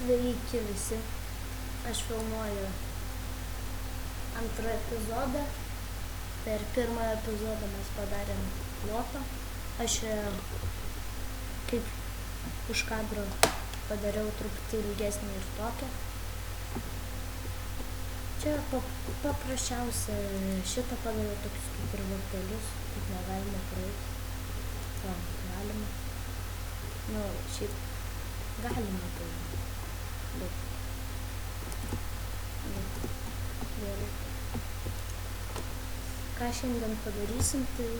Sveiki visi, aš filmuoju antrą epizodą. Per pirmą epizodą mes padarėm plotą. Aš kaip už kadro padariau truputį ilgesnį ir tokią. Čia paprasčiausia šitą padariau tokius kaip ir vartelius, kaip negalima praeiti. O, galima. Nu, šiaip galima tai. Bet gerai. Ką šiandien padarysim, tai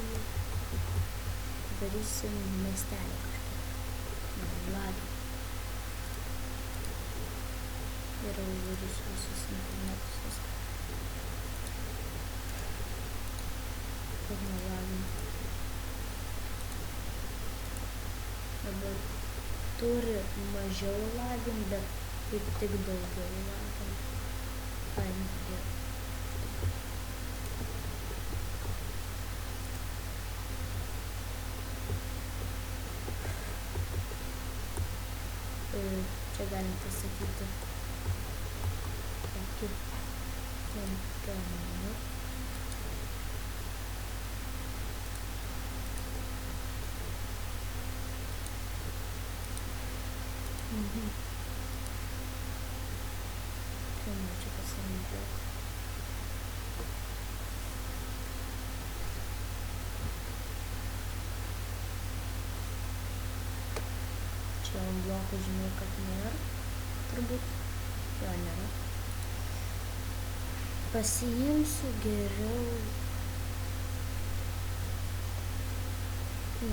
padarysim miestelį kažkokį. Lagį. Geriau uždarysiu visus internetus viską. Kad nelagim. Dabar turi mažiau lagin, bet kaip tik daugiau lagin. Paimti gerai. Čia galim pasakyti kokį temperamą. Čia pasirinkti. Čia ant blokų žinau, kad nėra. Turbūt. Jo, nėra. Pasiimsiu geriau.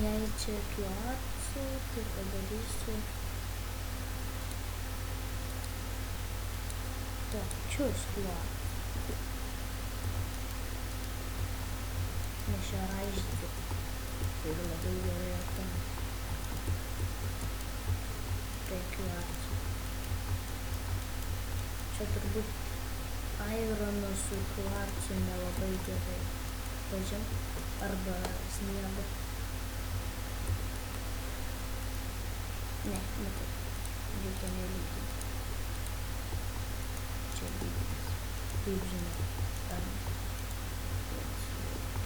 Jei čia kvarcu, tai padarysiu tokius kvarcus. Nes čia raižyti ir labai gerai atrodo. Tai kvarcu. Čia turbūt airono su kvarcu nelabai gerai pažin, arba sniego. Ne, matai, reikia nelyginti. Čia lyginis. Kaip žinau, ar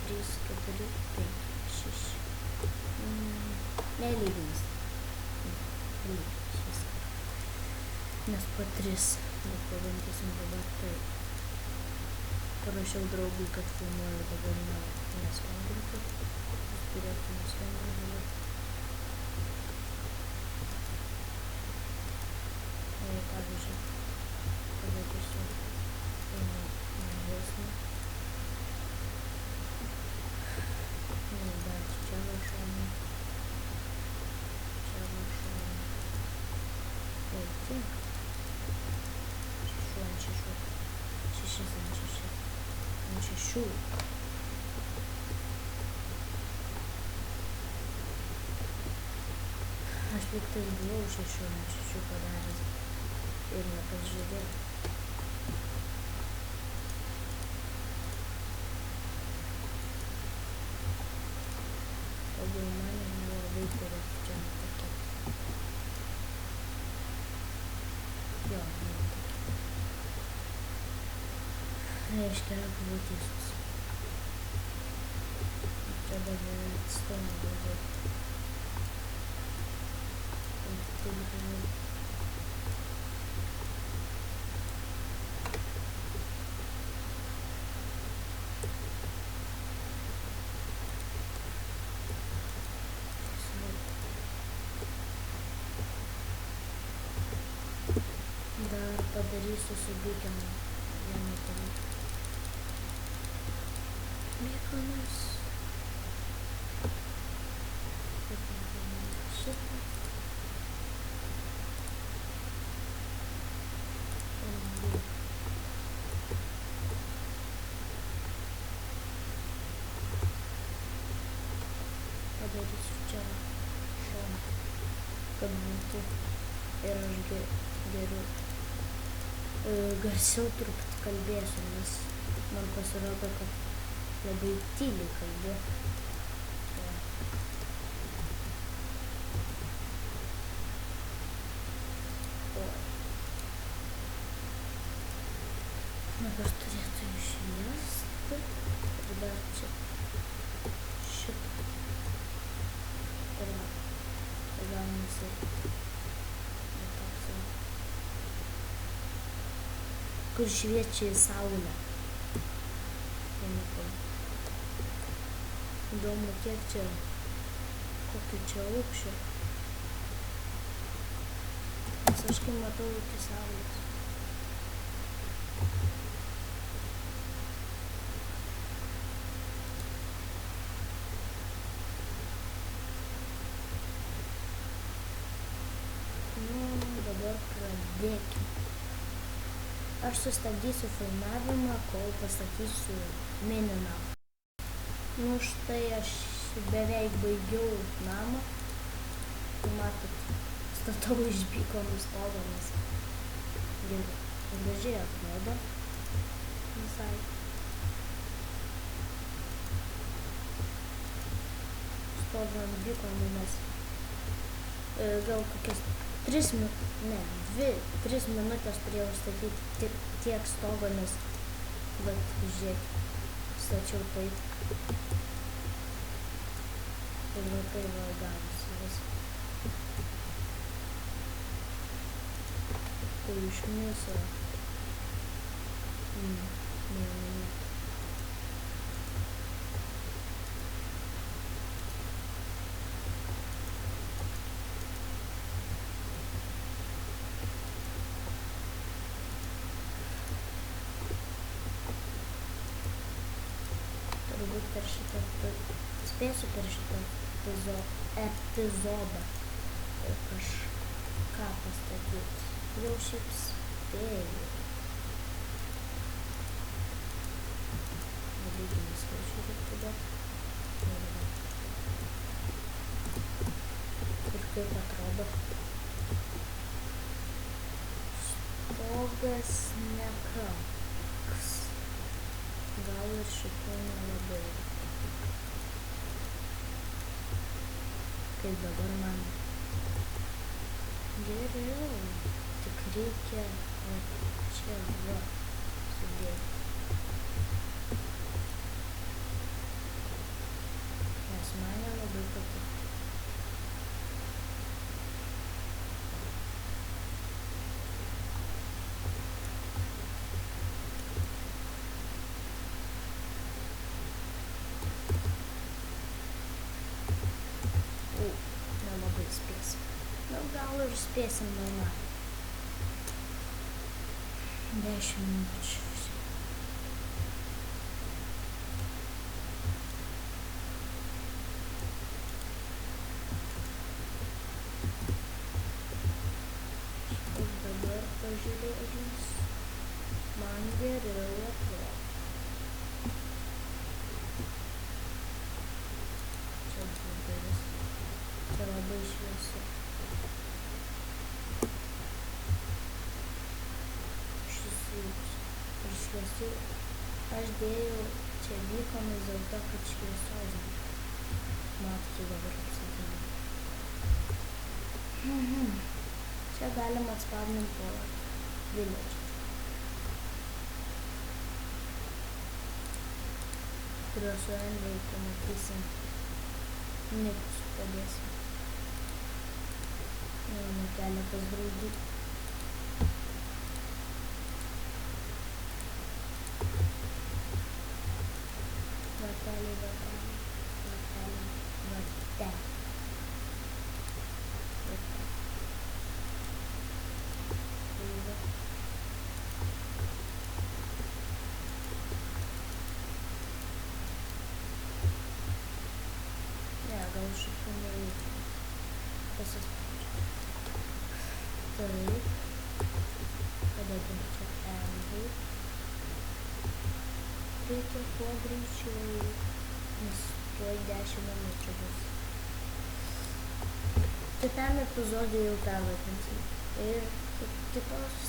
3, 4, 5, 6. Nelyginis. Lyginis viską. Nes po 3, bet pabandysim dabar taip. Parašiau draugui, kad filmuoju dabar nesvendinti. Jis turėtų nesvendinti dabar. Pavyzdžiui, padarysiu mažesnį. Bet čia viršūnė. Čia viršūnė. Tai tiek. 6 ant 6. 6 ant 6. Ant 6. Aš lygtais buvau 6 ant 6 padaręs. Ir nepasižiūrėjau. Pagal mane nelabai turėtų čia nutakėti. Jo, nutakėti. Reiškia, buvau teisus. Čia dabar atstumą daugiau. Tai buvo. Dar padarysiu su beikoną vieną dalyką. Beikonas. Šitą. Padarysiu čia šoną, kad būtų ir aš geriau. Garsiau truputį kalbėsiu, nes man pasirodo, kad labai tyliai kalbė. Dabar turėtų išviesti. Ir dar čia šitą. Ir va. Ir gaunasi. Kur šviečia į saulę. Įdomu, kiek čia, kokį čia aukščio. Nes aš kai matau iki saulės. Nu, dabar pradėkime. Aš sustabdysiu filmavimą, kol pasakysiu mininą. Nu štai aš beveik baigiau namą. Matot, statau iš beaconų stogo, nes gražiai atrodo visai. Stoviu ant beaconų, nes gal kokias 3 minutės turėjau statyti tiek stogo, nes vat, žiūrėk, stačiau taip. Ir va tai va gavosi vis. Tai išmiso. Turbūt per šitą, spėsiu per šitą epizodą kažką pastatyti. Jau šiaip spėjau. Dalykinis skaičių reiktų duoti. Ir kaip atrodo. Stogas nekraks. Gal ir šitų nelabai. Kaip dabar man geriau. Tik reikia čia va sudėti. Nes man nelabai patiko. Nelabai spėsim. Nu, gal ir spėsim normaliai. 10 minučių. Ir dabar pažiūrėjus, man geriau atrodo. Čia duris. Čia labai šviesu. Ir šviesų. Aš dėjau čia beaconus dėl to, kad šviesos. Matote dabar apsakymą. Čia galima atspausdinti po village. Kuriuos su Envy pamatysim. Nikus padėsim. Nuėjame keletas draugų. Gal šitų nereikia pasispausti. Taip. Padedam čia Envy. Reikia kuo greičiau, nes tuoj 10 minučių bus. Kitam epizodui jau pervadinsim. Ir kitos